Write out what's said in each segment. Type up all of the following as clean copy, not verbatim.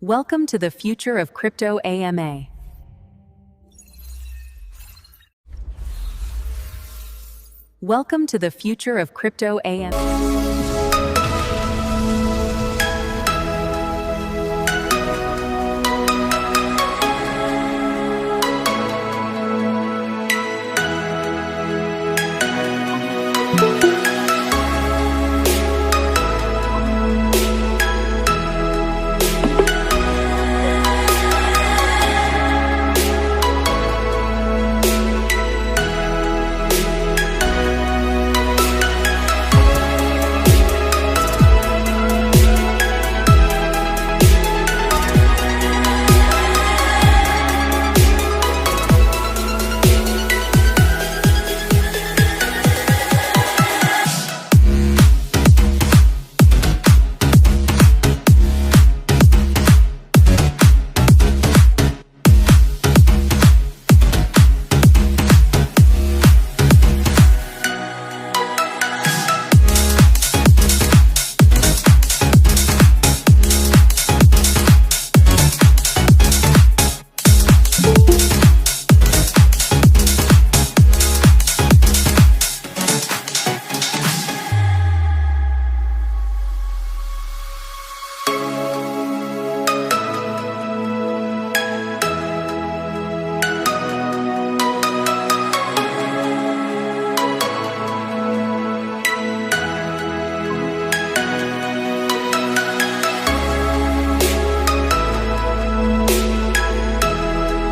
Welcome to the future of crypto AMA. Welcome to the future of crypto AMA.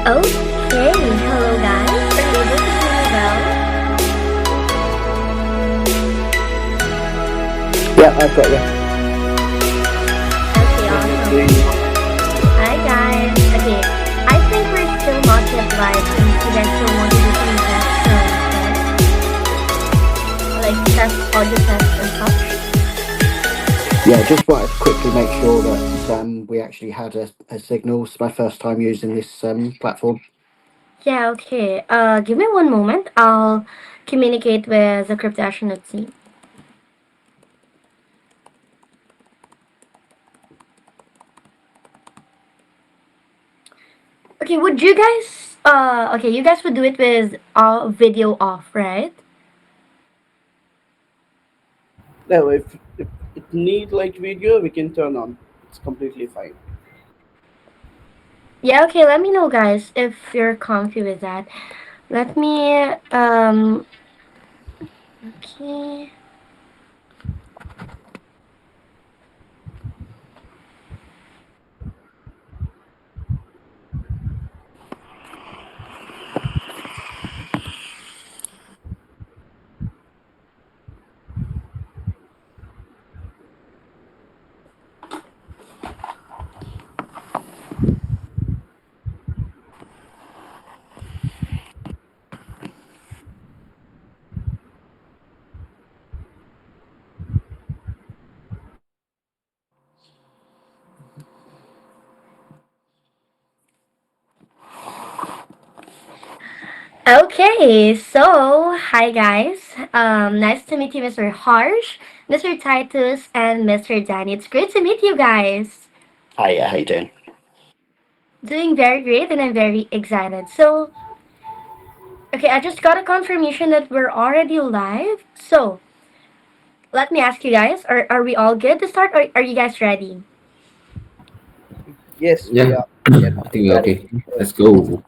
Okay, hello guys. Are you able to hear me well? Yeah, I've got you. Okay, awesome. Hi guys. Okay, I think we're still not yet live since you guys still want to do some tests like test audio tests and such. Yeah, just wanted to quickly make sure that we actually had a signal. It's my first time using this platform. Yeah, okay. Give me one moment. I'll communicate with the Crypto Astronaut team. Okay, would you guys okay, you guys would do it with video off, right? No, if it need like video, we can turn on. It's completely fine. Yeah, okay, let me know guys if you're comfy with that. Let me okay. Okay, so hi guys. Nice to meet you, Mr. Harsh, Mr. Titus, and Mr. Danny. It's great to meet you guys. Hi, yeah, how you doing? Doing very great, and I'm very excited. So, okay, I just got a confirmation that we're already live. So, let me ask you guys: Are we all good to start? Or are you guys ready? Yes, we Yeah, are. Yes, I think we're okay. Let's go.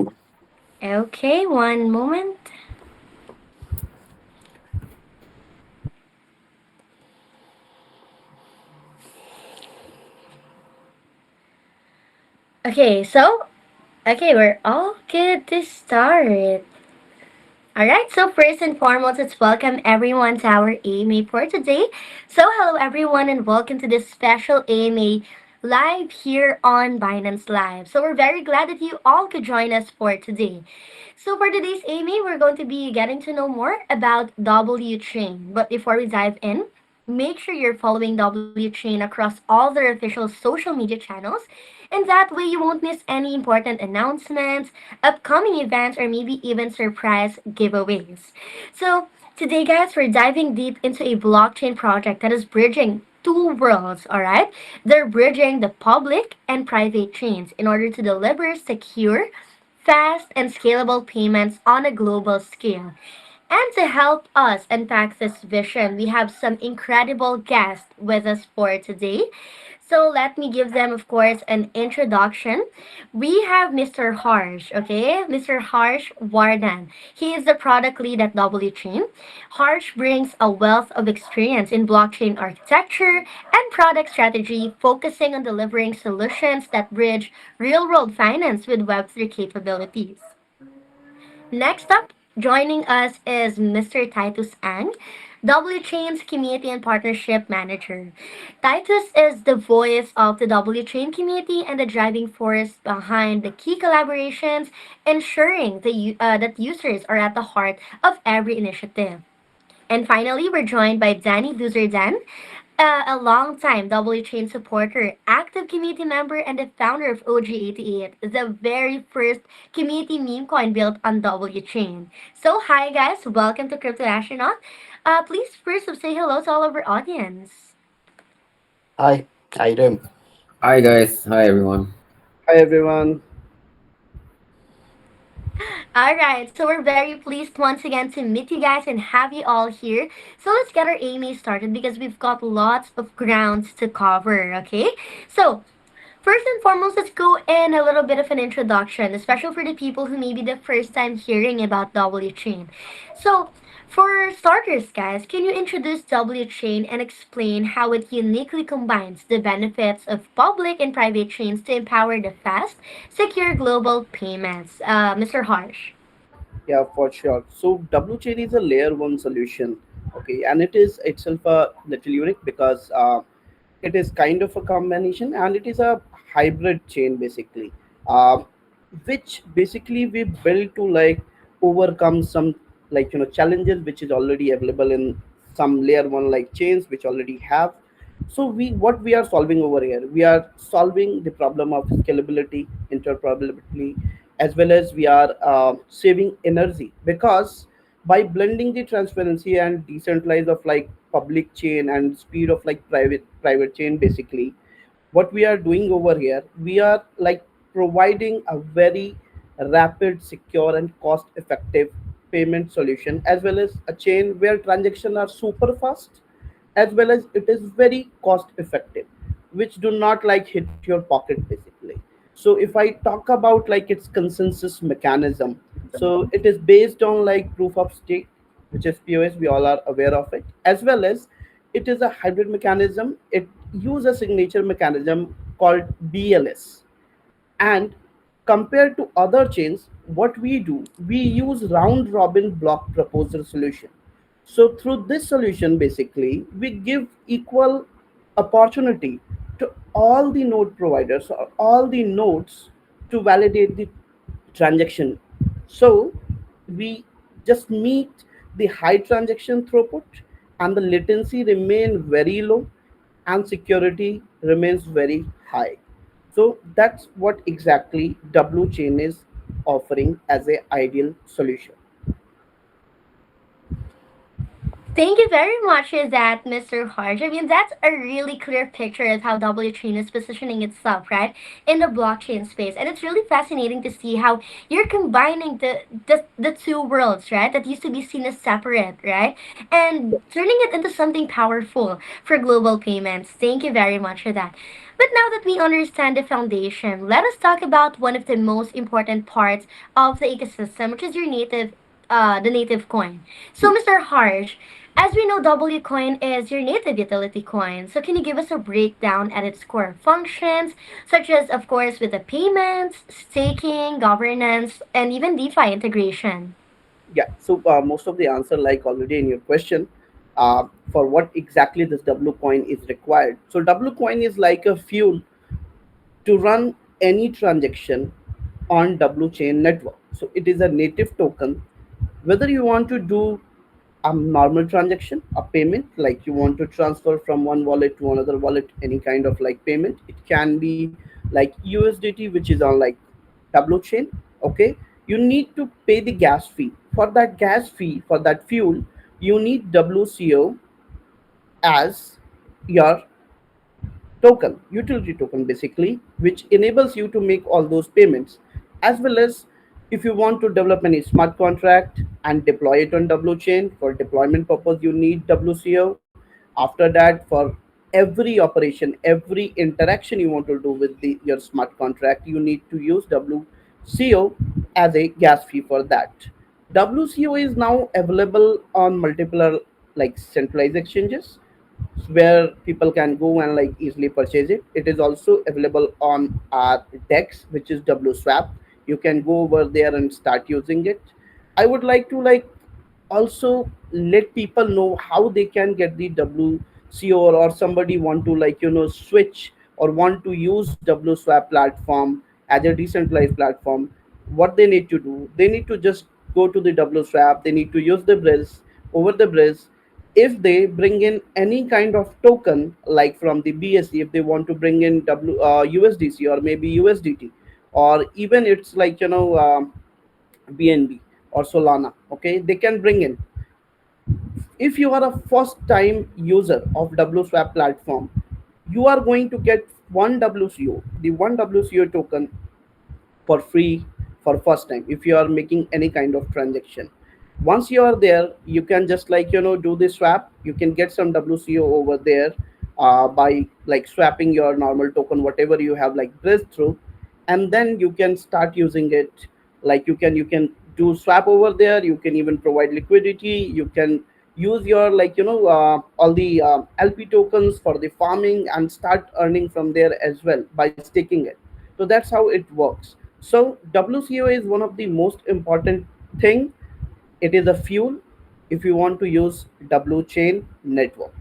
Okay, one moment. Okay, so we're all good to start. Alright, so first and foremost, let's welcome everyone to our AMA for today. So, hello everyone, and welcome to this special AMA live here on Binance Live. So, we're very glad that you all could join us for today. So, for today's AMA, we're going to be getting to know more about W Chain. But before we dive in, make sure you're following W Chain across all their official social media channels. And that way, you won't miss any important announcements, upcoming events, or maybe even surprise giveaways. So, today, guys, we're diving deep into a blockchain project that is bridging two worlds, all right? They're bridging the public and private chains in order to deliver secure, fast, and scalable payments on a global scale. And to help us unpack this vision, we have some incredible guests with us for today. So let me give them, of course, an introduction. We have Mr. Harsh, okay? Mr. Harsh Wardan. He is the product lead at W Chain. Harsh brings a wealth of experience in blockchain architecture and product strategy, focusing on delivering solutions that bridge real world finance with Web3 capabilities. Next up, joining us is Mr. Titus Ang, W Chain's Community and Partnership Manager. Titus is the voice of the W Chain community and the driving force behind the key collaborations, ensuring that users are at the heart of every initiative. And finally, we're joined by Danny Duzerdan, a longtime W Chain supporter, active community member, and the founder of OG88, the very first community meme coin built on W Chain. So, hi guys, welcome to Crypto Astronaut. Please first say hello to all of our audience. Hi, how you doing? Hi guys, hi everyone. Hi everyone. All right, so we're very pleased once again to meet you guys and have you all here. So let's get our AMA started because we've got lots of grounds to cover, okay? So, first and foremost, let's go in a little bit of an introduction, especially for the people who may be the first time hearing about W Chain. So, for starters, guys, can you introduce W Chain and explain how it uniquely combines the benefits of public and private chains to empower the fast, secure global payments? Mr. Harsh. Yeah, for sure. So W chain is a layer one solution, okay, and it is itself a little unique because it is kind of a combination and it is a hybrid chain basically, uh, which basically we build to like overcome some like challenges which is already available in some layer one like chains which already have. So we what we are solving over here, we are solving the problem of scalability, interoperability, as well as we are saving energy because by blending the transparency and decentralize of like public chain and speed of like private chain basically, what we are doing over here, we are like providing a very rapid, secure and cost effective payment solution, as well as a chain where transactions are super fast, as well as it is very cost effective, which do not like hit your pocket basically. So if I talk about like its consensus mechanism, so it is based on like proof of stake, which is POS, we all are aware of it, as well as it is a hybrid mechanism. It uses a signature mechanism called BLS. And compared to other chains, what we do, we use round robin block proposal solution. So through this solution, basically, we give equal opportunity to all the node providers or all the nodes to validate the transaction. So we just meet the high transaction throughput and the latency remain very low and security remains very high. So that's what exactly W chain is offering as a ideal solution. Thank you very much for that, Mr. Harsh. I mean, that's a really clear picture of how W Chain is positioning itself, right, in the blockchain space. And it's really fascinating to see how you're combining the two worlds, right, that used to be seen as separate, right, and turning it into something powerful for global payments. Thank you very much for that. But now that we understand the foundation, let us talk about one of the most important parts of the ecosystem, which is the native coin. So, Mr. Harsh, as we know, W coin is your native utility coin. So, can you give us a breakdown at its core functions, such as, of course, with the payments, staking, governance, and even DeFi integration? Yeah, so most of the answer like already in your question, for what exactly this W coin is required. So W coin is like a fuel to run any transaction on W chain network. So it is a native token. Whether you want to do a normal transaction, a payment, like you want to transfer from one wallet to another wallet, any kind of like payment, it can be like USDT, which is on like W chain. Okay, you need to pay the gas fee. For that gas fee, for that fuel, you need WCO as your token, utility token basically, which enables you to make all those payments. As well as if you want to develop any smart contract and deploy it on W chain for deployment purpose, you need WCO. After that, for every operation, every interaction you want to do with your smart contract, you need to use WCO as a gas fee for that. WCO is now available on multiple like centralized exchanges where people can go and like easily purchase it. It is also available on our DEX, which is WSwap. You can go over there and start using it. I would like to like also let people know how they can get the WCO, or somebody want to like switch or want to use WSwap platform as a decentralized platform. What they need to do, they need to just go to the WSwap. They need to use the bridge. Over the bridge, if they bring in any kind of token like from the BSC, if they want to bring in USDC or maybe USDT, or even it's like BNB or Solana, okay, they can bring in. If you are a first time user of WSwap platform, you are going to get one WCO, the one WCO token for free for first time if you are making any kind of transaction. Once you are there, you can just like do the swap. You can get some WCO over there by like swapping your normal token whatever you have like breakthrough, and then you can start using it. Like you can do swap over there. You can even provide liquidity. You can use your like all the LP tokens for the farming and start earning from there as well by staking it. So that's how it works. So WCO is one of the most important thing. It is a fuel if you want to use W chain network.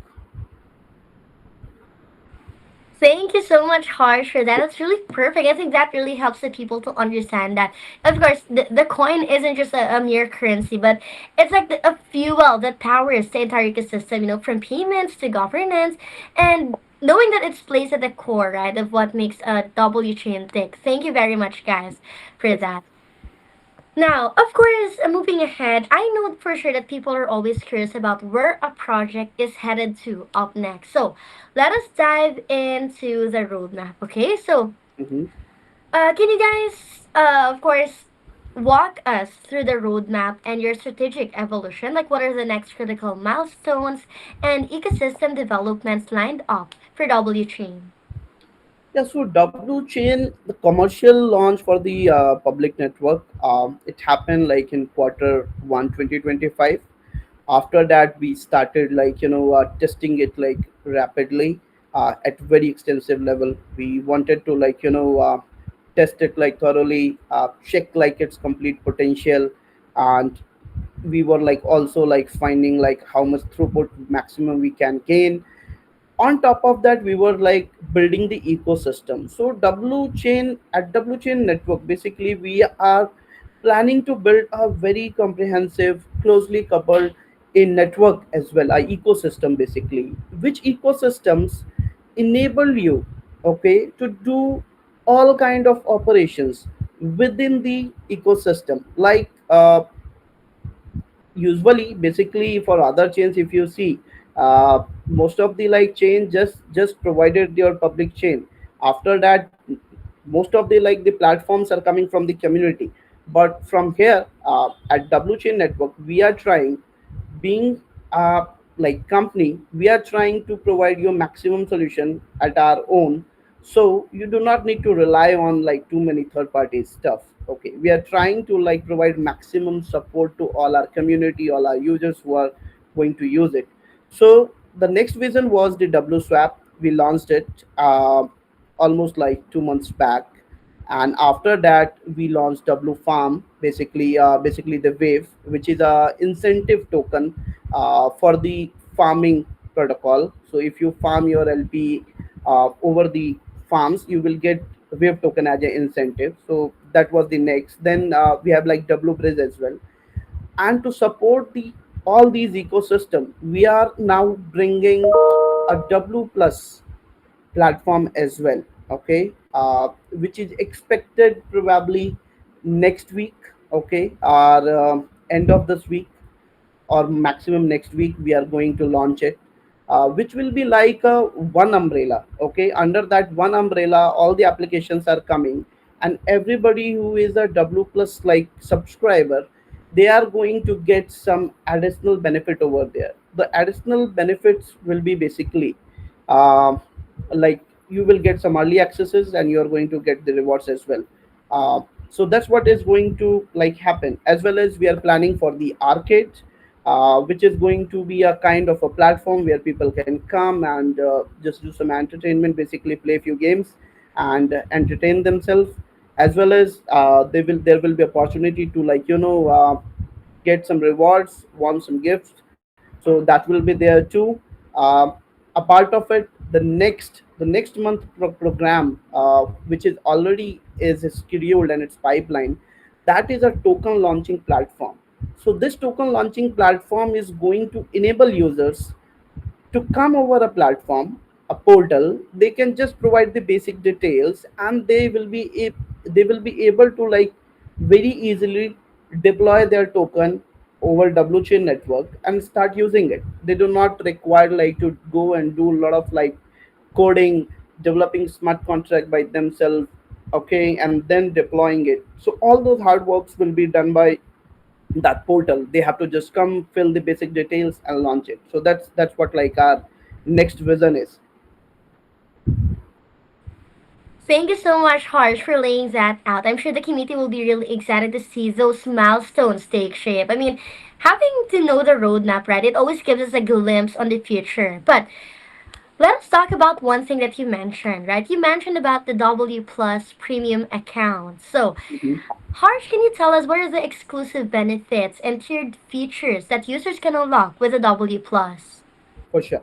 Thank you so much, Harsh, for that. That's really perfect. I think that really helps the people to understand that. Of course, the coin isn't just a mere currency, but it's like a fuel that powers the entire ecosystem, from payments to governance, and knowing that it's placed at the core, right, of what makes a W chain tick. Thank you very much, guys, for that. Now, of course, moving ahead, I know for sure that people are always curious about where a project is headed to up next. So, let us dive into the roadmap, okay? So, Mhm. can you guys, of course, walk us through the roadmap and your strategic evolution? Like, what are the next critical milestones and ecosystem developments lined up for W Chain? Yeah, so W Chain, the commercial launch for the public network, it happened like in quarter 1 2025. After that, we started like testing it like rapidly at very extensive level. We wanted to like test it like thoroughly, check like its complete potential, and we were like also like finding like how much throughput maximum we can gain. On top of that, we were like building the ecosystem. So W chain network, basically we are planning to build a very comprehensive, closely coupled in network as well, a ecosystem basically, which ecosystems enable you, okay, to do all kind of operations within the ecosystem. Like usually basically for other chains, if you see, most of the like chain just provided your public chain. After that, most of the like the platforms are coming from the community. But from here, at W chain network, we are trying, being a like company, we are trying to provide you maximum solution at our own. So you do not need to rely on like too many third party stuff. Okay, we are trying to like provide maximum support to all our community, all our users who are going to use it. So the next vision was the WSwap. We launched it almost like 2 months back, and after that we launched W Farm, basically the Wave, which is a incentive token for the farming protocol. So if you farm your LP over the farms, you will get Wave token as an incentive. So that was the next. Then we have like W Bridge as well. And to support the all these ecosystem, we are now bringing a W Plus platform as well. Okay, which is expected probably next week. Okay, or end of this week, or maximum next week we are going to launch it. which will be like a one umbrella. Okay, under that one umbrella all the applications are coming, and everybody who is a W plus like subscriber, they are going to get some additional benefit over there. The additional benefits will be basically um like you will get some early accesses and you are going to get the rewards as well. So that's what is going to like happen. As well as we are planning for the arcade, which is going to be a kind of a platform where people can come and just do some entertainment, basically play a few games and entertain themselves. As well as there will be opportunity to like get some rewards, want some gifts. So that will be there too. uh, a part of it, the next month program, which is already is scheduled and it's pipeline, that is a token launching platform. So this token launching platform is going to enable users to come over a platform, a portal. They can just provide the basic details and they will be able to like very easily deploy their token over WChain network and start using it. They do not require like to go and do a lot of like coding, developing smart contract by themselves, okay, and then deploying it. So all those hard works will be done by that portal. They have to just come, fill the basic details and launch it. So that's what like our next vision is. Thank you so much, Harsh, for laying that out. I'm sure the community will be really excited to see those milestones take shape. I mean, having to know the roadmap, right? It always gives us a glimpse on the future. But let us talk about one thing that you mentioned, right? You mentioned about the W Plus premium account. So, Mhm. Harsh, can you tell us what are the exclusive benefits and tiered features that users can unlock with the W Plus? For sure.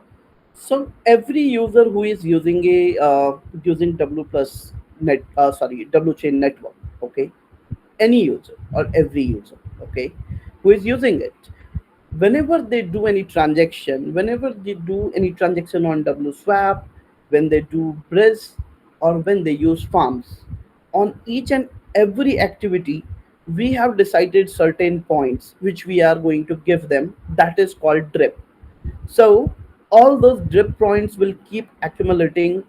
So every user who is using a using W plus net sorry W chain network, okay, any user or every user, okay, who is using it, whenever they do any transaction, whenever they do any transaction on WSwap, when they do Briz, or when they use farms, on each and every activity, we have decided certain points which we are going to give them. That is called drip. So all those drip points will keep accumulating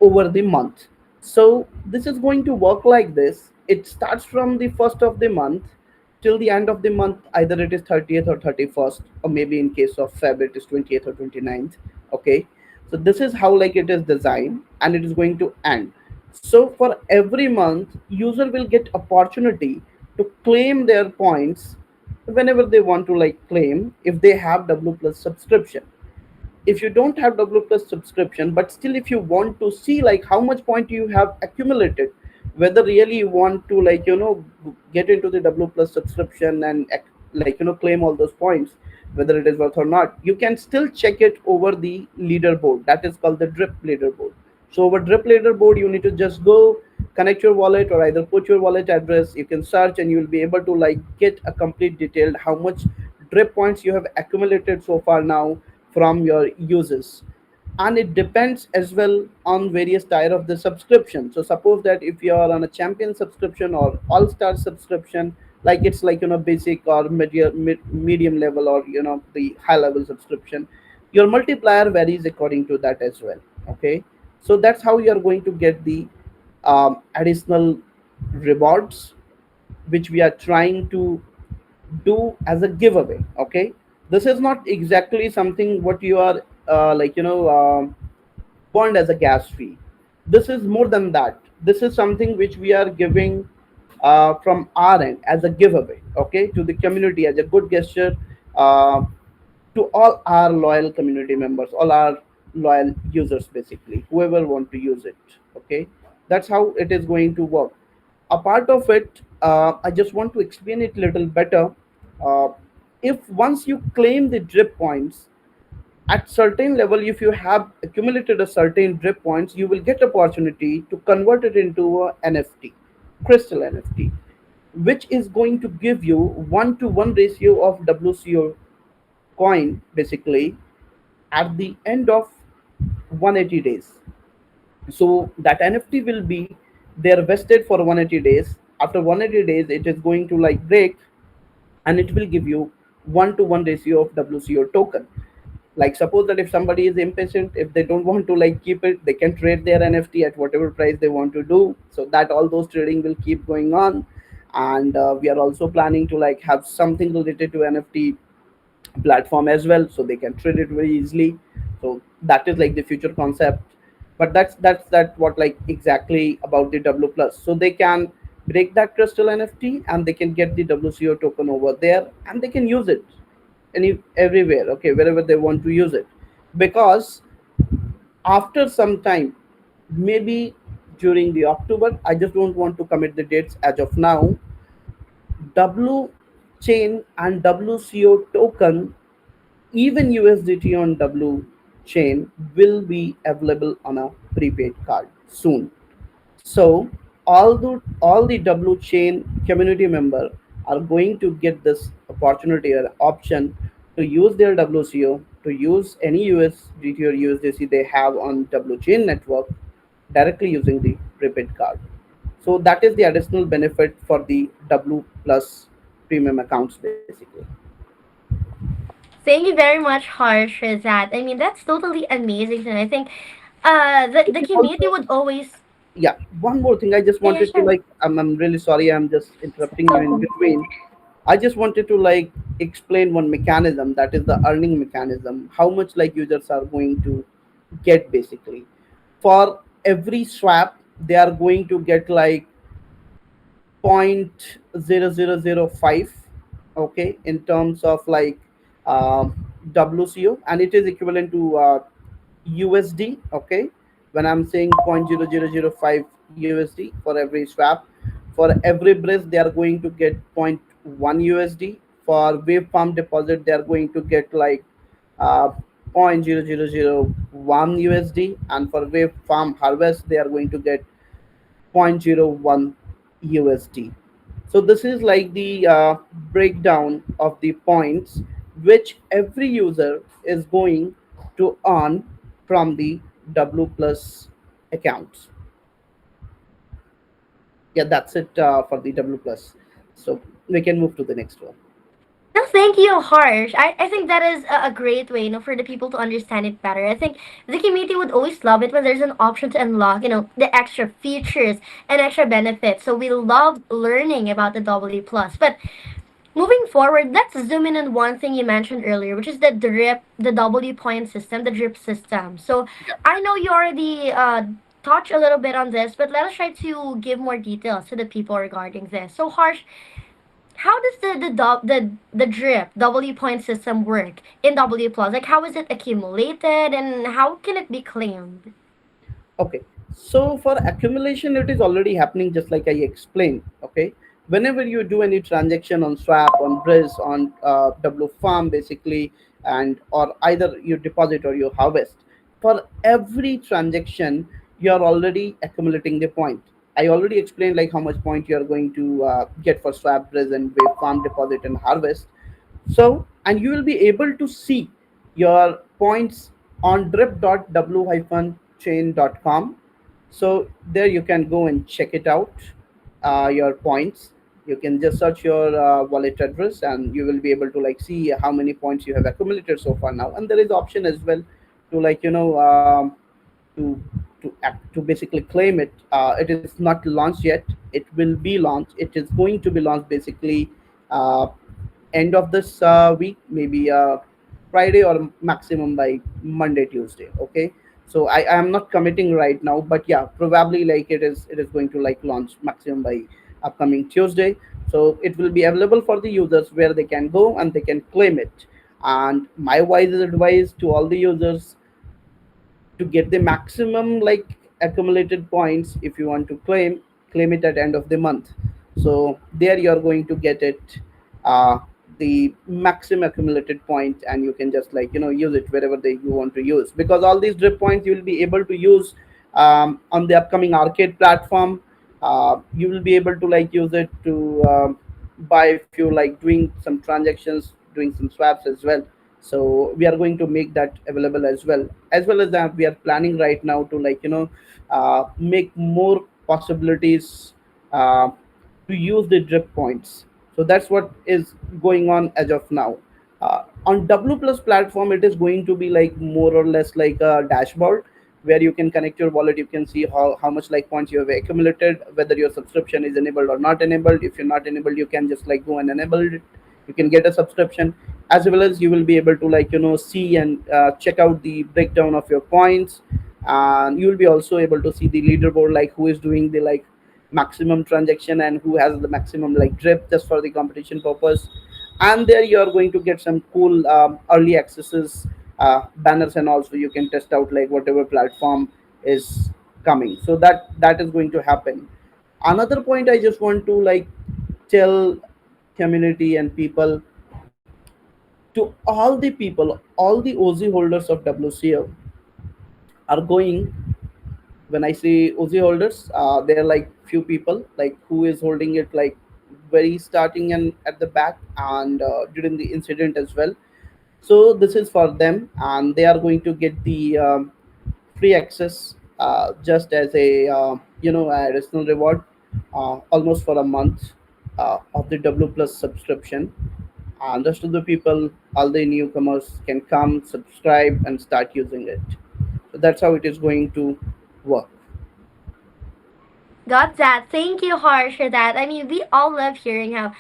over the month. So this is going to work like this. It starts from the first of the month till the end of the month. Either it is 30th or 31st, or maybe in case of Feb it is 20th or 29th. Okay. So this is how like it is designed, and it is going to end. So for every month, user will get opportunity to claim their points whenever they want to like claim, if they have W plus subscription. If you don't have W plus subscription, but still if you want to see like how much point you have accumulated, whether really you want to like get into the W plus subscription and like claim all those points, whether it is worth or not, you can still check it over the leaderboard. That is called the drip leaderboard. So over drip leaderboard, you need to just go connect your wallet or either put your wallet address. You can search and you will be able to like get a complete detailed how much drip points you have accumulated so far now from your users. And it depends as well on various tier of the subscription. So suppose that if you are on a champion subscription or all star subscription, like it's like basic or medium level, or the high level subscription, your multiplier varies according to that as well. Okay, so that's how you are going to get the additional rewards, which we are trying to do as a giveaway. Okay, this is not exactly something what you are bond as a gas fee. This is more than that. This is something which we are giving from our end as a giveaway, okay, to the community as a good gesture, uh, to all our loyal community members, all our loyal users, basically, whoever want to use it. Okay, that's how it is going to work. A part of it, I just want to explain it a little better. Uh, if once you claim the drip points, at certain level, if you have accumulated a certain drip points, you will get opportunity to convert it into a NFT, crystal NFT, which is going to give you 1 to 1 ratio of WCO coin, basically, at the end of 180 days. So that NFT will be there vested for 180 days. After 180 days, it is going to like break, and it will give you 1 to 1 ratio of WCO token. Like suppose that if somebody is impatient, if they don't want to like keep it, they can trade their NFT at whatever price they want to do, so that all those trading will keep going on. And we are also planning to like have something related to NFT platform as well, so they can trade it very easily. So that is like the future concept. But that's that what like exactly about the W plus. So they can break that crystal NFT and they can get the WCO token over there and they can use it everywhere, okay, wherever they want to use it. Because after some time, maybe during the October, I just don't want to commit the dates as of now, W chain and WCO token, even USDT on W chain will be available on a prepaid card soon. So all the W chain community member are going to get this opportunity or option to use their WCO, to use any USDT or USDC they have on W chain network directly using the prepaid card. So that is the additional benefit for the W plus premium accounts basically. Thank you very much, Harsh, for that. I mean, that's totally amazing. And I think It the is community also, would always. yeah, one more thing I just Yeah, yeah, wanted to sure. like, I'm really sorry, I'm just interrupting you in Okay. between. I just wanted to like explain one mechanism, that is the earning mechanism, how much like users are going to get basically. For every swap, they are going to get like 0.0005, okay, in terms of like WCO, and it is equivalent to USD, okay. When I'm saying 0.0005 USD for every swap, for every bridge they are going to get zero point 0.1 USD. For wave farm deposit they are going to get like 0.0001 USD, and for wave farm harvest they are going to get 0.01 USD. So this is like the breakdown of the points which every user is going to earn from the W plus accounts. Yeah, that's it for the W plus. So we can move to the next one. No, thank you, Harsh. I think that is a great way, for the people to understand it better. I think the community would always love it when there's an option to unlock, the extra features and extra benefits. So we love learning about the W plus. But moving forward, let's zoom in on one thing you mentioned earlier, which is the W point system, the drip system. So I know you already touched a little bit on this, but let us try to give more details to the people regarding this. So, Harsh, how does the drip W point system work in W plus? Like, how is it accumulated and how can it be claimed? Okay, so for accumulation, it is already happening just like I explained. Okay, whenever you do any transaction on swap, on Briz, on W farm, basically, and or either you deposit or you harvest, for every transaction you are already accumulating the point. I already explained like how much point you are going to get for swap, Briz, and wave farm deposit and harvest. So, and you will be able to see your points on drip.w-chain.com. So there you can go and check it out, your points. You can just search your wallet address and you will be able to like see how many points you have accumulated so far now. And there is option as well to like, to to basically claim it. It is not launched yet. It will be launched. It is going to be launched basically uh, end of this week, maybe Friday or maximum by Monday, Tuesday. Okay, so I am not committing right now, but yeah, probably like it is going to like launch maximum by upcoming Tuesday. So it will be available for the users where they can go and they can claim it. And my wise advice to all the users, to get the maximum like accumulated points, if you want to claim it at end of the month. So there you are going to get it, uh, the maximum accumulated point, and you can just like use it wherever you want to use, because all these drip points you will be able to use on the upcoming arcade platform. You will be able to like use it to buy if you like doing some transactions, doing some swaps as well. So we are going to make that available as well as that we are planning right now to like make more possibilities uh, to use the drip points. So that's what is going on as of now. On W plus platform, it is going to be like more or less like a dashboard where you can connect your wallet. You can see how much like points you have accumulated, whether your subscription is enabled or not enabled. If you're not enabled, you can just like go and enable it. You can get a subscription, as well as you will be able to like see and check out the breakdown of your points. And you will be also able to see the leaderboard, like who is doing the like maximum transaction and who has the maximum like drip, just for the competition purpose. And there you are going to get some cool early accesses, banners, and also you can test out like whatever platform is coming. So that is going to happen. Another point I just want to like tell community and people, to all the people, all the OZ holders of WCO are going. When I say OZ holders, there are like few people like who is holding it like very starting and at the back, and during the incident as well. So this is for them, and they are going to get the free access, just as a additional reward, almost for a month of the W plus subscription. And rest of the people, all the newcomers, can come, subscribe, and start using it. So that's how it is going to work. Got that. Thank you, Harsh, for that. I mean, we all love hearing how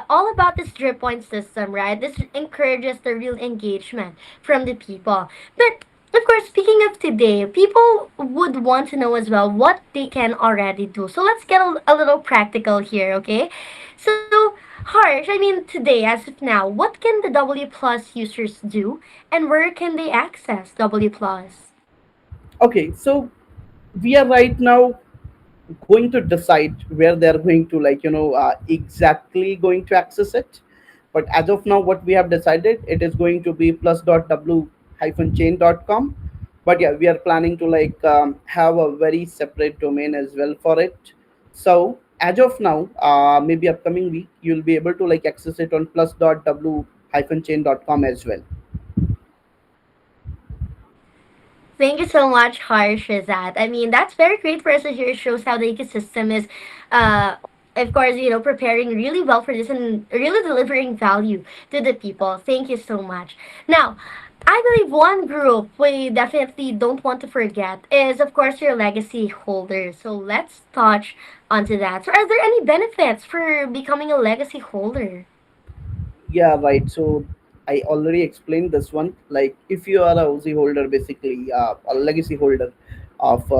all about this drip point system, right? This encourages the real engagement from the people. But of course, speaking of today, people would want to know as well what they can already do. So let's get a little practical here, okay? So, Harsh, I mean, today, as of now, what can the W Plus users do, and where can they access W Plus? Okay, so we are right now going to decide where they are going to like exactly going to access it. But as of now, what we have decided, it is going to be plus.w-chain.com. But yeah, we are planning to like have a very separate domain as well for it. So as of now, maybe upcoming week, you'll be able to like access it on plus.w-chain.com as well. Thank you so much, Harsh, for that. I mean, that's very great for us to hear. It shows how the ecosystem is, uh, of course, preparing really well for this and really delivering value to the people. Thank you so much. Now, I believe one group we definitely don't want to forget is, of course, your legacy holders. So let's touch onto that. So, are there any benefits for becoming a legacy holder? Yeah, right. So I already explained this one. Like, if you are a OZ holder, basically a legacy holder of,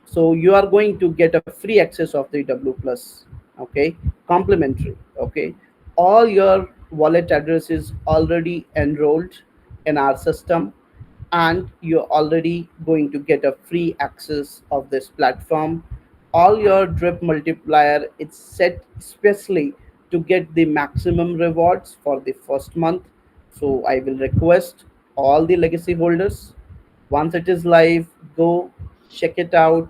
so you are going to get a free access of the W plus. Okay, complimentary. Okay, all your wallet address is already enrolled in our system, and you're already going to get a free access of this platform. All your drip multiplier, it's set especially to get the maximum rewards for the first month. So I will request all the legacy holders, once it is live, go check it out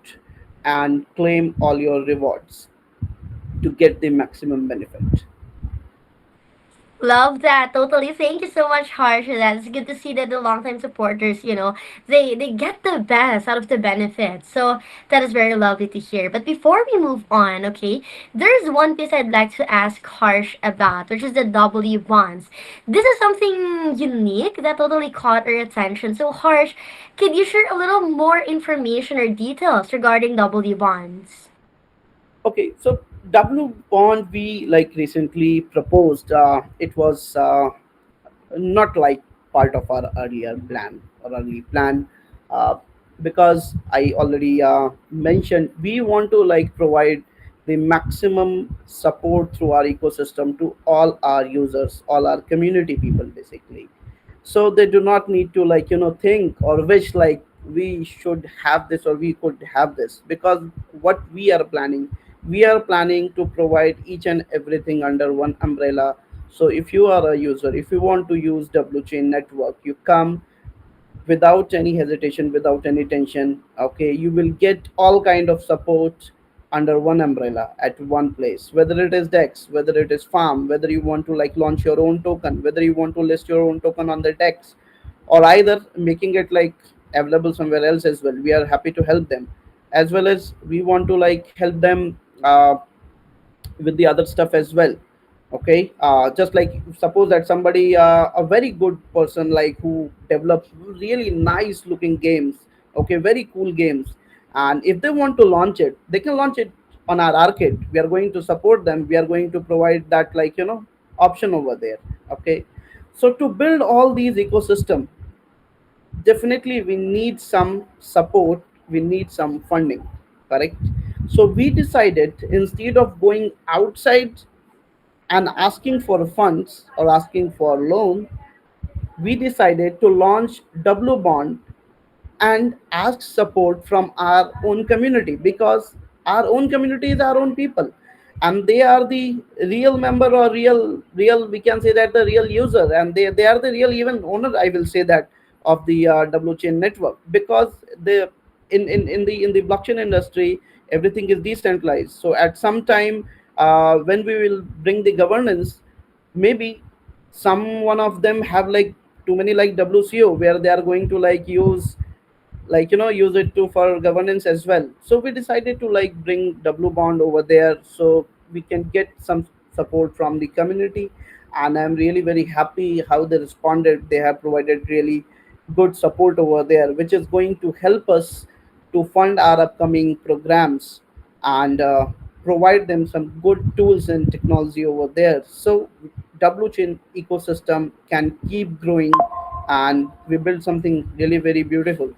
and claim all your rewards to get the maximum benefit. Love that. Totally. Thank you so much, Harsh, for that. It's good to see that the longtime supporters, they get the best out of the benefits. So that is very lovely to hear. But before we move on, okay, there's one piece I'd like to ask Harsh about, which is the W bonds. This is something unique that totally caught our attention. So Harsh, could you share a little more information or details regarding W bonds? Okay, so W bond we like recently proposed. It was not like part of our earlier plan or early plan, uh, because I already mentioned we want to like provide the maximum support through our ecosystem to all our users, all our community people, basically. So they do not need to like think or wish like we should have this or we could have this, because what we are planning to provide each and everything under one umbrella. So if you are a user, if you want to use W chain network, you come without any hesitation, without any tension. Okay, you will get all kind of support under one umbrella at one place, whether it is dex, whether it is farm, whether you want to like launch your own token, whether you want to list your own token on the dex, or either making it like available somewhere else as well. We are happy to help them, as well as we want to like help them with the other stuff as well. Okay, just like suppose that somebody a very good person like who develops really nice looking games, okay, very cool games, and if they want to launch it, they can launch it on our arcade. We are going to support them, we are going to provide that, like, option over there. Okay, so to build all these ecosystem, definitely we need some support, we need some funding, correct? So we decided, instead of going outside and asking for funds or asking for loan, we decided to launch W Bond and ask support from our own community, because our own community is our own people, and they are the real member, or real we can say that the real user, and they are the real even owner, I will say that, of the W chain network. Because the in the blockchain industry, everything is decentralized. So at some time, when we will bring the governance, maybe some one of them have like too many like WCO, where they are going to like use, like, use it to for governance as well. So we decided to like bring W Bond over there, so we can get some support from the community. And I'm really very happy how they responded. They have provided really good support over there, which is going to help us to fund our upcoming programs, and provide them some good tools and technology over there, so W chain ecosystem can keep growing, and we build something really very beautiful.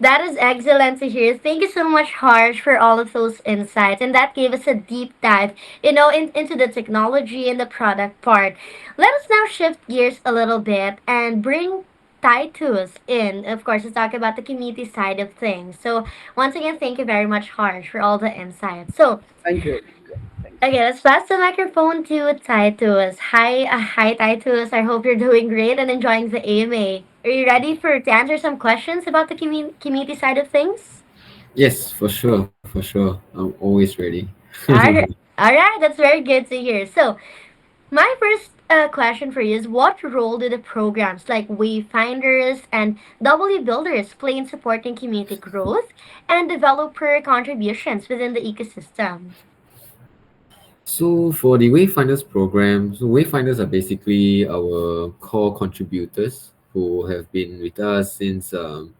That is excellent to hear. Thank you so much, Harsh, for all of those insights. And that gave us a deep dive, into the technology and the product part. Let us now shift gears a little bit and bring Titus in, of course, to talk about the community side of things. So, once again, thank you very much, Harsh, for all the insights. So, Thank you. Yeah, thanks. okay, let's pass the microphone to Titus. Hi, Titus. I hope you're doing great and enjoying the AMA. Are you ready to answer some questions about the community side of things? Yes, for sure. I'm always ready. All right, that's very good to hear. So, my first question for you is, what role do the programs like Wayfinders and W Builders play in supporting community growth and developer contributions within the ecosystem? So for the Wayfinders program, so Wayfinders are basically our core contributors who have been with us since the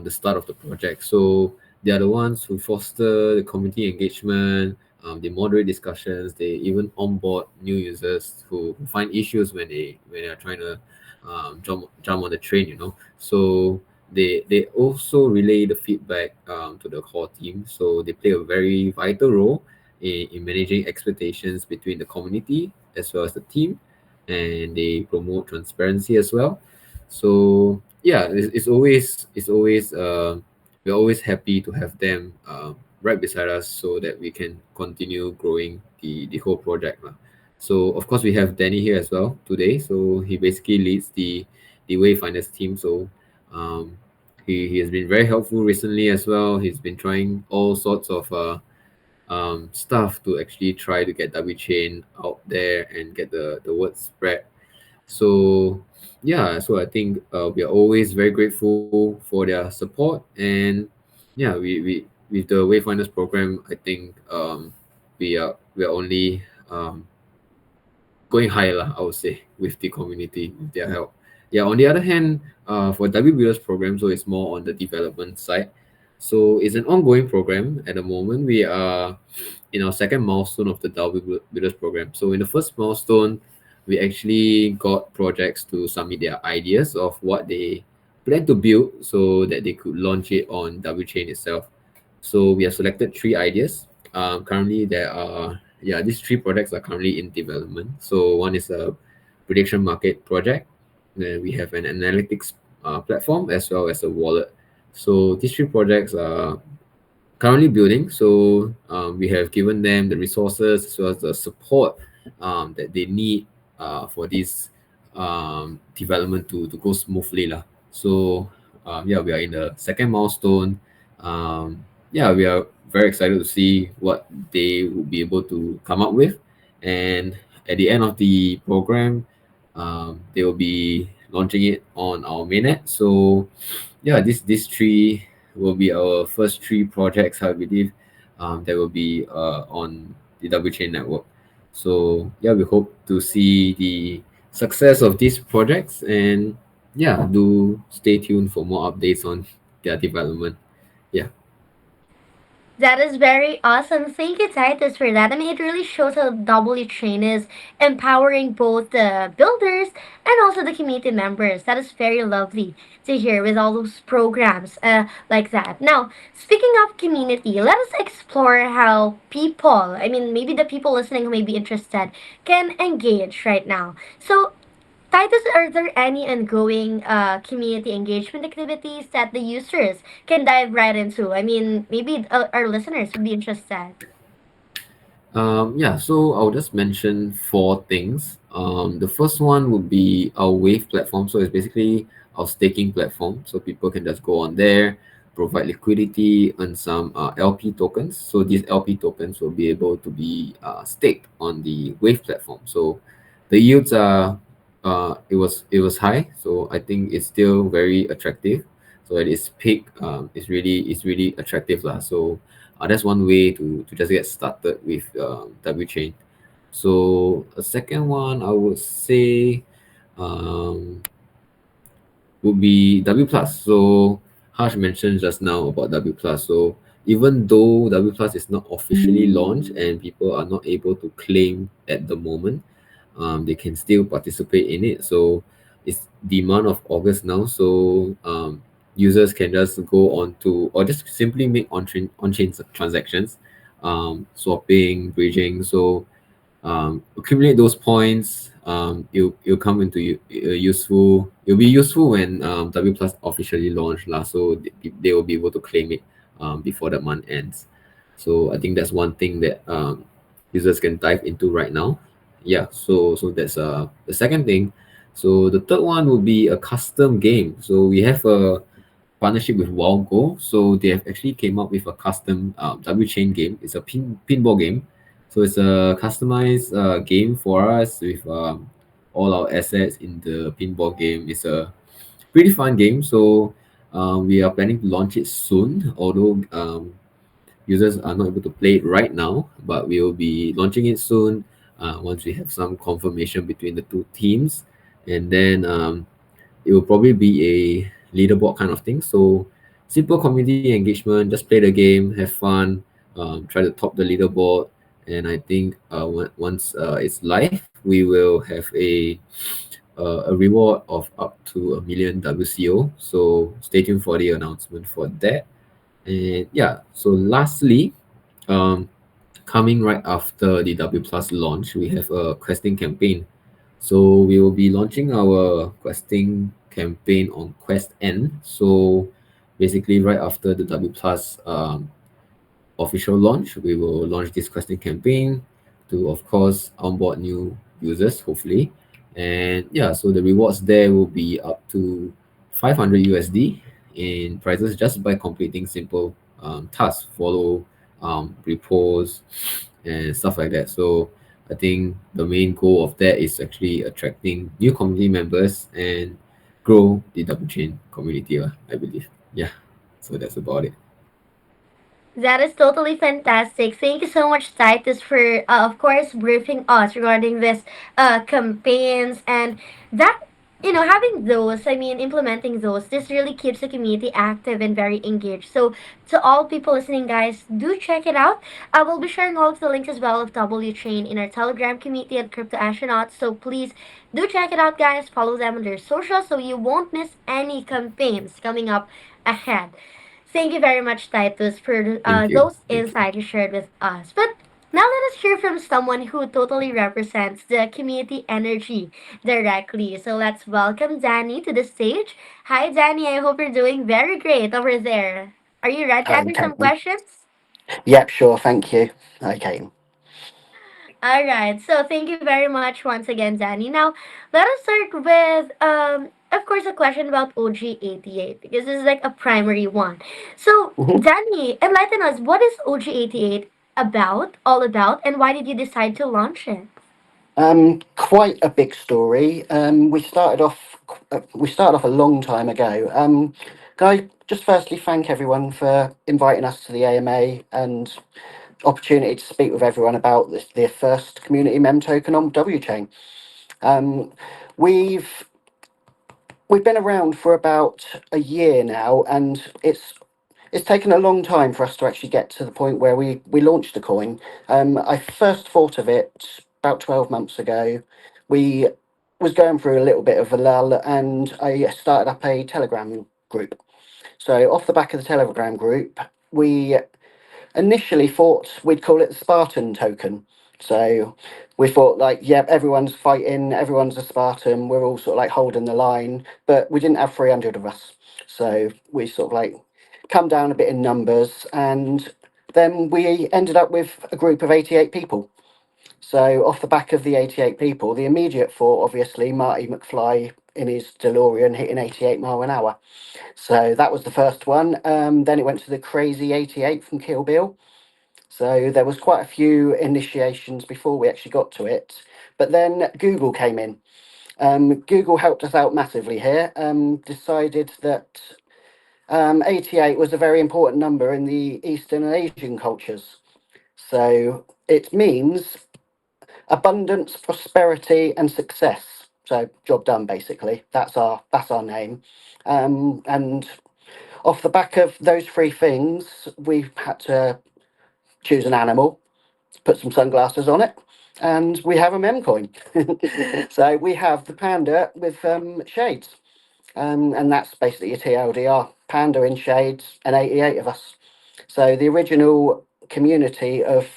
start of the project. So they are the ones who foster the community engagement, they moderate discussions, they even onboard new users who find issues when they are trying to jump on the train, So they also relay the feedback to the core team. So they play a very vital role in managing expectations between the community as well as the team, and they promote transparency as well. So yeah, it's always we're always happy to have them right beside us so that we can continue growing the whole project lah. So of course we have Danny here as well today. So he basically leads the Wayfinders team. So um, he has been very helpful recently as well. He's been trying all sorts of stuff to actually try to get W Chain out there and get the word spread. So yeah, so I think we are always very grateful for their support. And yeah, we with the Wayfinders program, I think we are only going higher lah, I would say, with the community, with their help. Yeah, on the other hand, for W Builders program, so it's more on the development side. So it's an ongoing program. At the moment, we are in our second milestone of the W Builders program. So in the first milestone, we actually got projects to submit their ideas of what they plan to build so that they could launch it on W Chain itself. So we have selected three ideas. Currently, there are yeah, these three projects are currently in development. So one is a prediction market project. Then we have an analytics platform as well as a wallet. So these three projects are currently building. So we have given them the resources as well as the support that they need for this development to go smoothly lah. So yeah, we are in the second milestone. Yeah, we are very excited to see what they will be able to come up with. And at the end of the program, they will be launching it on our mainnet. So yeah, these three will be our first three projects, I believe, that will be on the W Chain network. So yeah, we hope to see the success of these projects, and yeah, do stay tuned for more updates on their development. Yeah. That is very awesome. Thank you, Titus, for that. I mean, it really shows how W Chain is empowering both the builders and also the community members. That is very lovely to hear with all those programs like that. Now, speaking of community, let us explore how people, I mean, maybe the people listening who may be interested, can engage right now. So, Titus, are there any ongoing community engagement activities that the users can dive right into? I mean, maybe our listeners would be interested. Yeah, so I'll just mention four things. The first one would be our Wave platform. So it's basically our staking platform. So people can just go on there, provide liquidity, earn some LP tokens. So these LP tokens will be able to be staked on the Wave platform. So the yields are it was high. So I think it's still very attractive. So at its peak, it's really attractive lah. So that's one way to just get started with W chain. So a second one I would say um, would be W plus. So Harsh mentioned just now about W plus. So even though W plus is not officially launched and people are not able to claim at the moment, they can still participate in it. So it's the month of August now. So users can just go on to or just simply make on-chain transactions, swapping, bridging. So accumulate those points. It'll come into useful. It'll be useful when W Plus officially launch lah. So they will be able to claim it before the month ends. So I think that's one thing that users can dive into right now. Yeah. So that's the second thing. So the third one will be a custom game. So we have a partnership with Wildgo. So they have actually came up with a custom W chain game. It's a pinball game. So it's a customized game for us with all our assets in the pinball game. It's a pretty fun game. So we are planning to launch it soon, although users are not able to play it right now, but we will be launching it soon once we have some confirmation between the two teams. And then it will probably be a leaderboard kind of thing. So simple community engagement, just play the game, have fun, try to top the leaderboard. And I think once it's live, we will have a reward of up to 1 million WCO. So stay tuned for the announcement for that. And yeah, so lastly, um, coming right after the W Plus launch, we have a questing campaign. So we will be launching our questing campaign on Quest N. So basically, right after the W Plus official launch, we will launch this questing campaign to, of course, onboard new users, hopefully. And yeah, so the rewards there will be up to 500 USD in prizes just by completing simple tasks, follow, repost, and stuff like that. So I think the main goal of that is actually attracting new community members and grow the double chain community, I believe. Yeah, so that's about it. That is totally fantastic. Thank you so much, Titus, for, of course, briefing us regarding this campaigns and that, having those, I mean, implementing those, this really keeps the community active and very engaged. So, to all people listening, guys, do check it out. I will be sharing all of the links as well of W Chain in our Telegram community at Crypto Astronaut. So, please do check it out, guys. Follow them on their socials so you won't miss any campaigns coming up ahead. Thank you very much, Titus, for Thank you. those Thank you. insights you shared with us. But now let us hear from someone who totally represents the community energy directly. So let's welcome Danny to the stage. Hi, Danny. I hope you're doing very great over there. Are you ready to answer Okay. some questions? Yep, sure. Thank you. Okay. All right. So thank you very much once again, Danny. Now, let us start with, of course, a question about OG88 because this is like a primary one. So, Mhm. Danny, enlighten us. What is OG88 about, all about, and why did you decide to launch it? Quite a big story. We started off a long time ago. Can I just firstly thank everyone for inviting us to the AMA and opportunity to speak with everyone about this, the first community mem token on W Chain. Um, we've we've been around for about a year now, and it's taken a long time for us to actually get to the point where we launched the coin. I first thought of it about 12 months ago. We was going through a little bit of a lull, and I started up a Telegram group. So off the back of the Telegram group, we initially thought we'd call it the Spartan token. So we thought like, yeah, everyone's fighting, everyone's a Spartan, we're all sort of like holding the line, but we didn't have 300 of us. So we sort of like come down a bit in numbers, and then we ended up with a group of 88 people. So off the back of the 88 people, the immediate thought, obviously, Marty McFly in his DeLorean hitting 88 mph. So that was the first one. Then it went to the Crazy 88 from Kill Bill. So there was quite a few initiations before we actually got to it. But then Google came in. Google helped us out massively here. Decided that 88 was a very important number in the Eastern and Asian cultures. So it means abundance, prosperity, and success. So job done, basically. That's our name. And off the back of those three things, we've had to choose an animal, put some sunglasses on it, and we have a mem coin. So we have the panda with shades, and that's basically a TLDR panda in shades, and 88 of us. So the original community of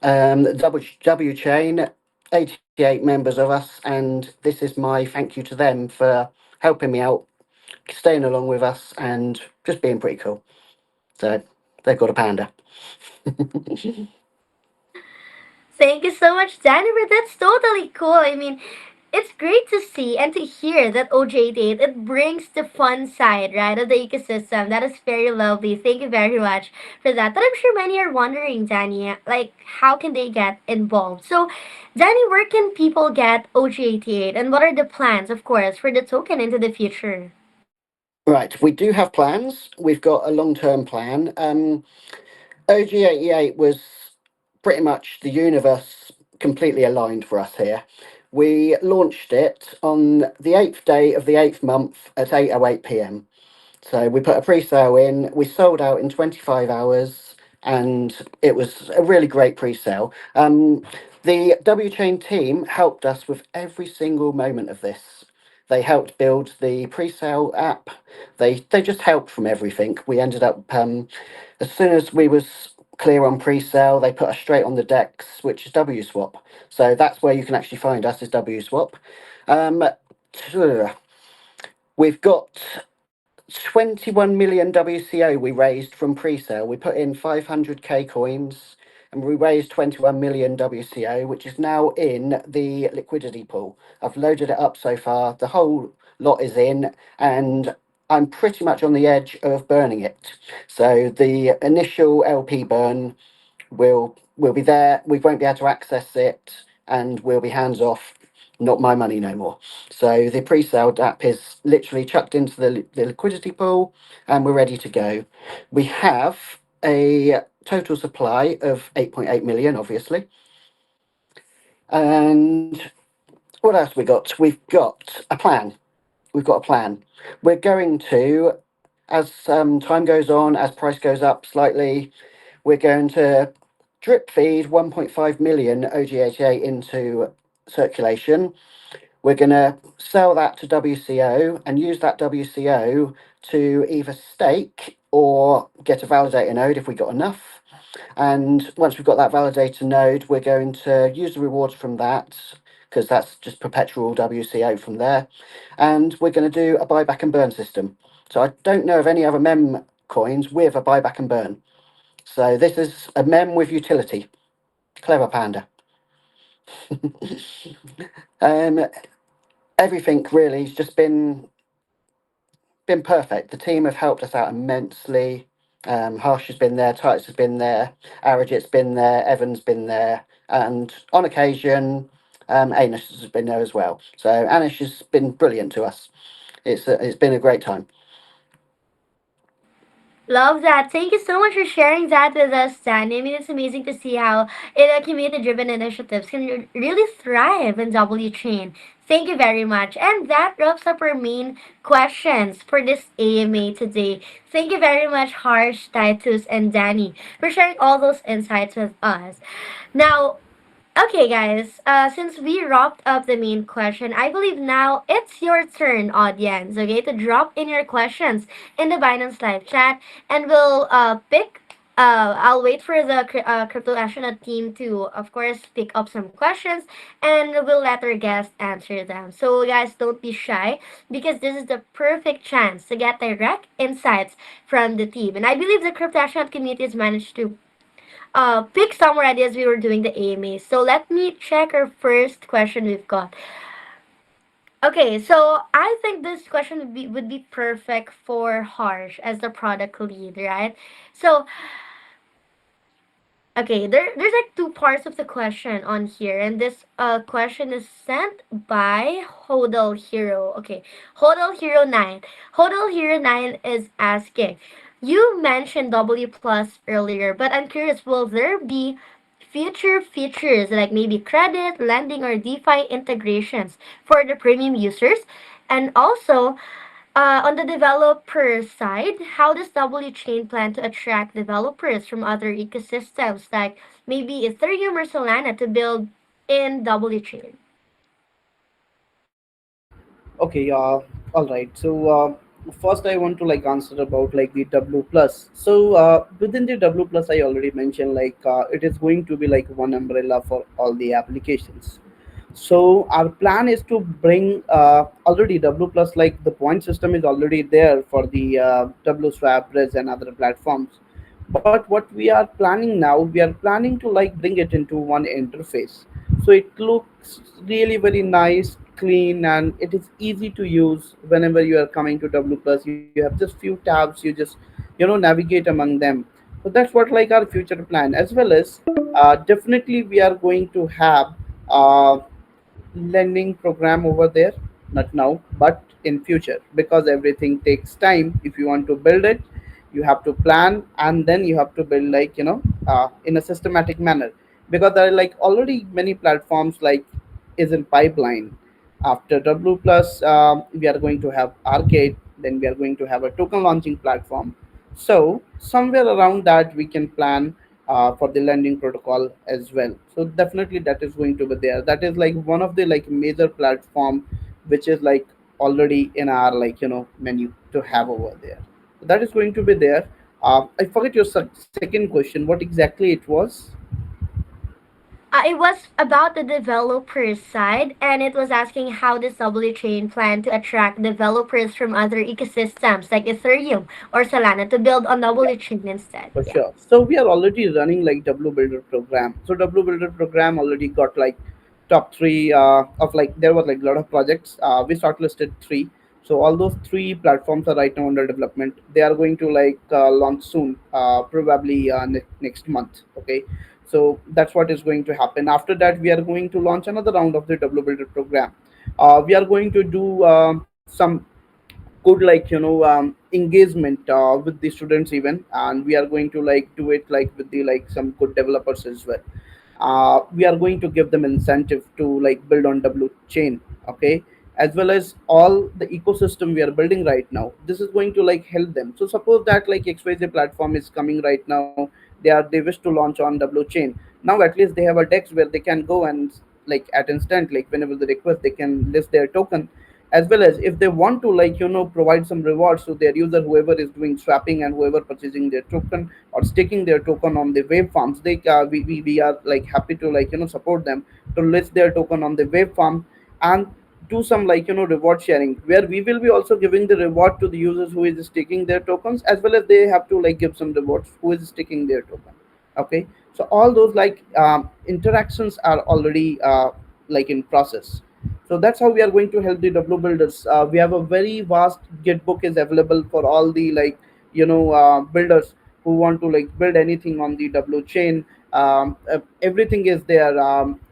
W Chain, 88 members of us, and this is my thank you to them for helping me out, staying along with us, and just being pretty cool. So they've got a panda. Thank you so much, Jennifer. That's totally cool. I mean, it's great to see and to hear that OJ8, it brings the fun side, right, of the ecosystem. That is very lovely. Thank you very much for that. But I'm sure many are wondering, Danny, like, how can they get involved? So, Danny, where can people get OJ88, and what are the plans, of course, for the token into the future? Right, we do have plans. We've got a long-term plan. OG88 was pretty much the universe completely aligned for us here. We launched it on the 8th day of the 8th month at 8:08 p.m. So we put a pre-sale in, we sold out in 25 hours, and it was a really great pre-sale. The W Chain team helped us with every single moment of this. They helped build the pre-sale app. They just helped from everything. We ended up as soon as we was clear on pre-sale, they put us straight on the DEX, which is WSwap. So that's where you can actually find us is WSwap. Um, we've got 21 million WCO we raised from pre-sale. We put in 500k coins, and we raised 21 million WCO, which is now in the liquidity pool. I've loaded it up so far. The whole lot is in, and I'm pretty much on the edge of burning it. So the initial LP burn will be there. We won't be able to access it, and we'll be hands off. Not my money no more. So the pre-sale app is literally chucked into the liquidity pool, and we're ready to go. We have a total supply of 8.8 million, obviously. And what else we got? We've got a plan. We've got a plan. We're going to, as time goes on, as price goes up slightly, we're going to drip feed 1.5 million OG88 into circulation. We're going to sell that to WCO and use that WCO to either stake or get a validator node if we got enough. And once we've got that validator node, we're going to use the rewards from that, because that's just perpetual WCO from there. And we're going to do a buyback and burn system. So I don't know of any other mem coins with a buyback and burn. So this is a mem with utility. Clever panda. um, Everything really has just been perfect. The team have helped us out immensely. Harsh has been there, Titus has been there, Arajit's been there, Evan's been there, and on occasion, Anish has been there as well. So Anish has been brilliant to us. It's been a great time. Love that. Thank you so much for sharing that with us, Dan. I mean, it's amazing to see how community-driven initiatives can really thrive in W Chain. Thank you very much. And that wraps up our main questions for this AMA today. Thank you very much, Harsh, Titus, and Danny, for sharing all those insights with us. Now, okay, guys, since we wrapped up the main question, I believe now it's your turn, audience, okay, to drop in your questions in the Binance live chat, and we'll I'll wait for the Crypto Astronaut team to, of course, pick up some questions, and we'll let our guests answer them. So, guys, don't be shy, because this is the perfect chance to get direct insights from the team. And I believe the Crypto Astronaut community has managed to pick some already as we were doing the AMA. So let me check our first question we've got. Okay, so I think this question would be perfect for Harsh as the product lead, right? So okay, there's like two parts of the question on here, and this question is sent by Hodel Hero. Okay, Hodel Hero 9. Hodel Hero 9 is asking, you mentioned W plus earlier, but I'm curious, will there be future features like maybe credit, lending, or DeFi integrations for the premium users? And also, on the developer side, how does W Chain plan to attract developers from other ecosystems like maybe Ethereum or Solana to build in W Chain? Okay, all right. So first, I want to like answer about like the W plus. So within the W plus, I already mentioned like it is going to be like one umbrella for all the applications. So our plan is to bring already W plus, like the point system is already there for the W swap, Res, and other platforms. But what we are planning now, we are planning to like bring it into one interface. So it looks really very nice, clean, and it is easy to use. Whenever you are coming to W plus, you have just few tabs. You just navigate among them. So that's what like our future plan, as well as definitely we are going to have uh, lending program over there, not now but in future, because everything takes time. If you want to build it, you have to plan, and then you have to build like in a systematic manner, because there are like already many platforms like is in pipeline. After W plus, we are going to have Arcade, then we are going to have a token launching platform. So somewhere around that we can plan for the lending protocol as well. So definitely that is going to be there. That is like one of the like major platform which is like already in our like menu to have over there. So that is going to be there. I forget your second question. What exactly it was? It was about the developer side, and it was asking how does W Chain plan to attract developers from other ecosystems like Ethereum or Solana to build on W Chain instead. For Yeah. sure. So we are already running like W Builder program. So W Builder program already got like top three of like there was like a lot of projects. We shortlisted three. So all those three platforms are right now under development. They are going to like launch soon, probably next month. Okay. So that's what is going to happen. After that, we are going to launch another round of the W Builder program. We are going to do some good like engagement with the students even, and we are going to like do it like with the like some good developers as well. We are going to give them incentive to like build on W chain. Okay, as well as all the ecosystem we are building right now, this is going to like help them. So suppose that like XYZ platform is coming right now, they wish to launch on W chain. Now at least they have a dex where they can go and like at instant, like whenever they request, they can list their token. As well as if they want to like provide some rewards to their user, whoever is doing swapping and whoever purchasing their token or staking their token on the wave farms, we are like happy to like support them to list their token on the wave farm, and do some like reward sharing, where we will be also giving the reward to the users who is staking their tokens, as well as they have to like give some rewards who is staking their token. Okay, so all those like interactions are already like in process. So that's how we are going to help the W builders. We have a very vast Git book is available for all the like builders who want to like build anything on the W chain. Everything is there,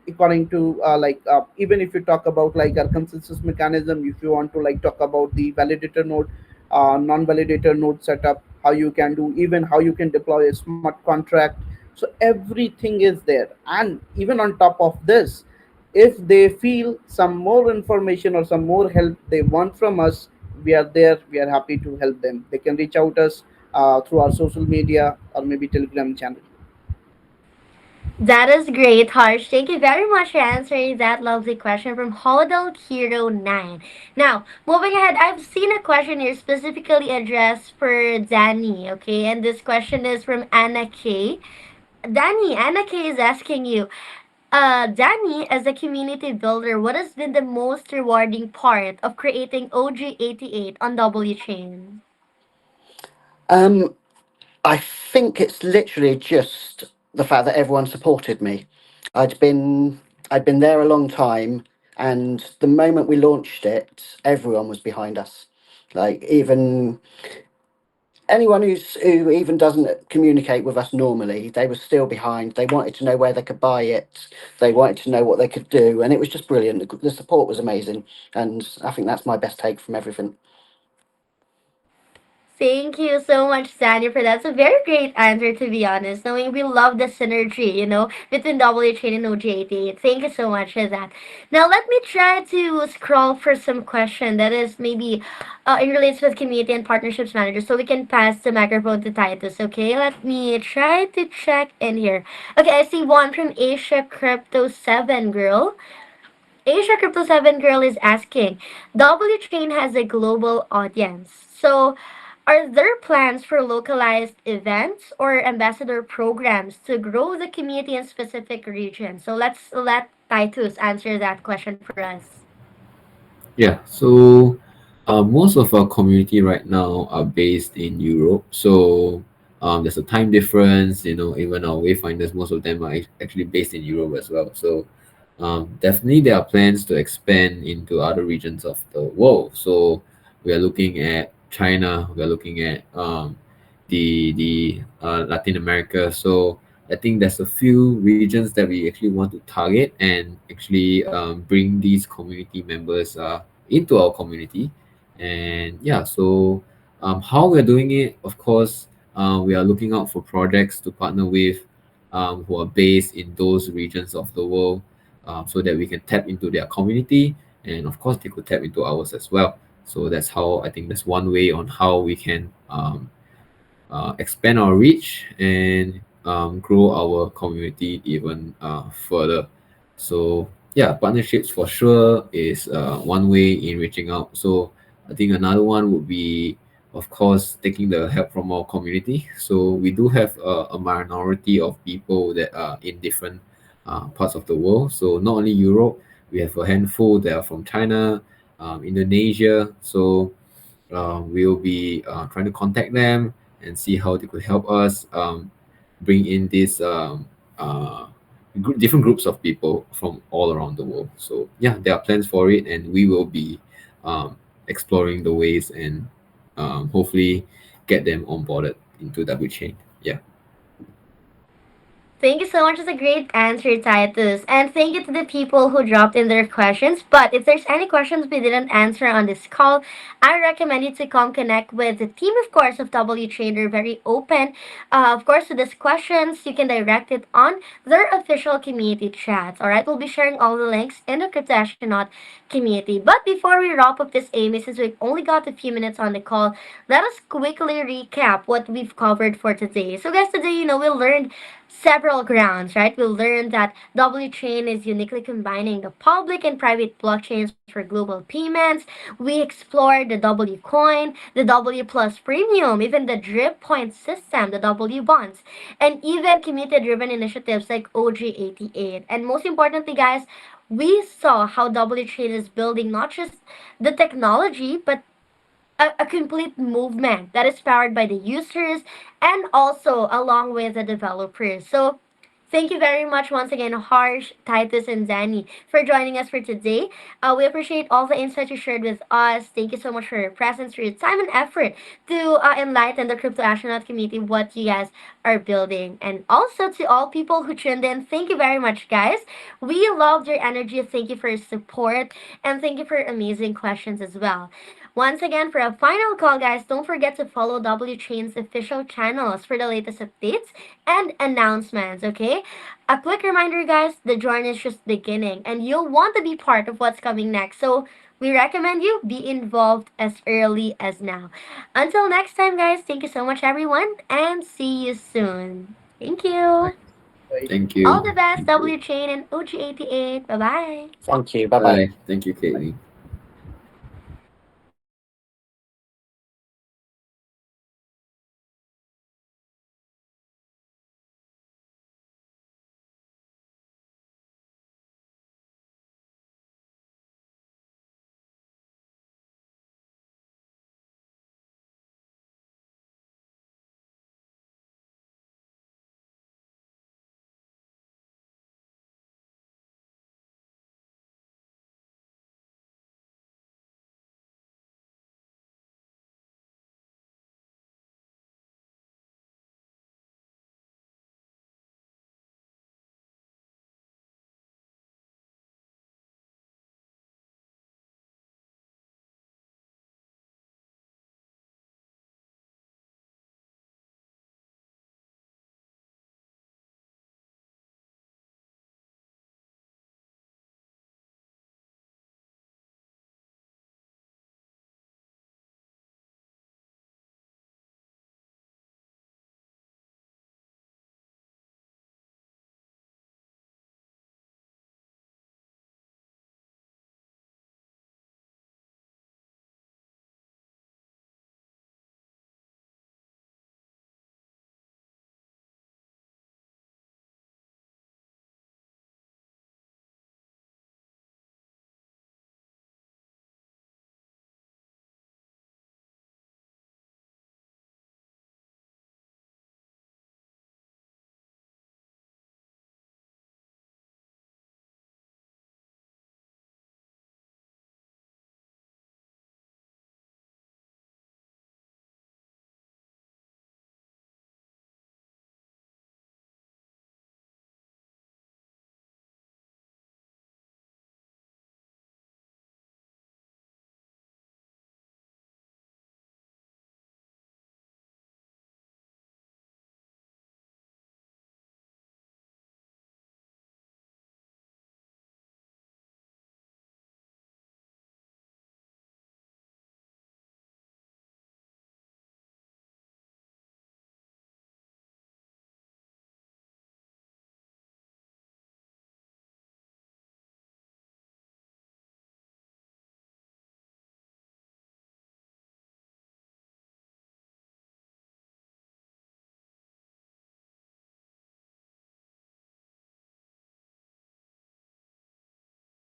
according to even if you talk about like our consensus mechanism, if you want to like talk about the validator node, non-validator node setup, how you can do, even how you can deploy a smart contract. So everything is there. And even on top of this, if they feel some more information or some more help they want from us, we are there, we are happy to help them. They can reach out us through our social media or maybe Telegram channel. That is great, Harsh. Thank you very much for answering that lovely question from Hodel Hero 9. Now, moving ahead, I've seen a question here specifically addressed for Danny, okay? And this question is from Anna K. Danny, Anna K is asking you, Danny, as a community builder, what has been the most rewarding part of creating OG88 on W Chain? Um, I think it's literally just the fact that everyone supported me. I'd been I'd been there a long time, and the moment we launched it, everyone was behind us. Like even anyone who even doesn't communicate with us normally, they were still behind. They wanted to know where they could buy it. They wanted to know what they could do, and it was just brilliant. The support was amazing, and I think that's my best take from everything. Thank you so much, Daniel, for that. It's a very great answer, to be honest. Knowing we love the synergy, between W Chain and OG88. Thank you so much for that. Now, let me try to scroll for some question that is maybe in relates with community and partnerships manager, so we can pass the microphone to Titus. Okay, let me try to check in here. Okay, I see one from Asia Crypto 7 Girl. Asia Crypto 7 Girl is asking, W Chain has a global audience. So, are there plans for localized events or ambassador programs to grow the community in specific regions? So, let's let Titus answer that question for us. Yeah, so most of our community right now are based in Europe. So there's a time difference, even our wayfinders, most of them are actually based in Europe as well. So definitely there are plans to expand into other regions of the world. So we are looking at China, we are looking at the Latin America. So I think there's a few regions that we actually want to target and actually bring these community members into our community. And yeah, so how we're doing it, of course, we are looking out for projects to partner with who are based in those regions of the world, so that we can tap into their community, and of course they could tap into ours as well. So that's how I think that's one way on how we can expand our reach and grow our community even further. So yeah, partnerships for sure is one way in reaching out. So I think another one would be, of course, taking the help from our community. So we do have a minority of people that are in different parts of the world. So not only Europe, we have a handful that are from China, Indonesia. So we'll be trying to contact them and see how they could help us bring in these different groups of people from all around the world. So yeah, there are plans for it, and we will be exploring the ways and hopefully get them onboarded into W Chain. Yeah. Thank you so much. That's a great answer, Titus. And thank you to the people who dropped in their questions. But if there's any questions we didn't answer on this call, I recommend you to come connect with the team, of course, of W Train. They're very open. Of course, to these questions, you can direct it on their official community chats. All right, we'll be sharing all the links in the Crypto Astronaut community. But before we wrap up this, Amy, since we've only got a few minutes on the call, let us quickly recap what we've covered for today. So, guys, today, we learned several grounds, right? We learned that W Chain is uniquely combining the public and private blockchains for global payments. We explored the W coin, the W plus premium, even the drip point system, the W bonds, and even community driven initiatives like OG88. And most importantly, guys, we saw how W Chain is building not just the technology, but a complete movement that is powered by the users and also along with the developers. So thank you very much once again, Harsh, Titus, and Zanny, for joining us for today. We appreciate all the insights you shared with us. Thank you so much for your presence, for your time and effort to enlighten the Crypto Astronaut community what you guys are building. And also to all people who tuned in, thank you very much, guys. We loved your energy. Thank you for your support. And thank you for your amazing questions as well. Once again, for a final call, guys, don't forget to follow W Chain's official channels for the latest updates and announcements, okay? A quick reminder, guys, the journey is just beginning and you'll want to be part of what's coming next. So we recommend you be involved as early as now. Until next time, guys, thank you so much, everyone, and see you soon. Thank you. Right. Right. Thank All you. the best, Thank you. W Chain and OG88. Bye bye. Thank you. Bye bye. Bye. Thank you, Caitlin.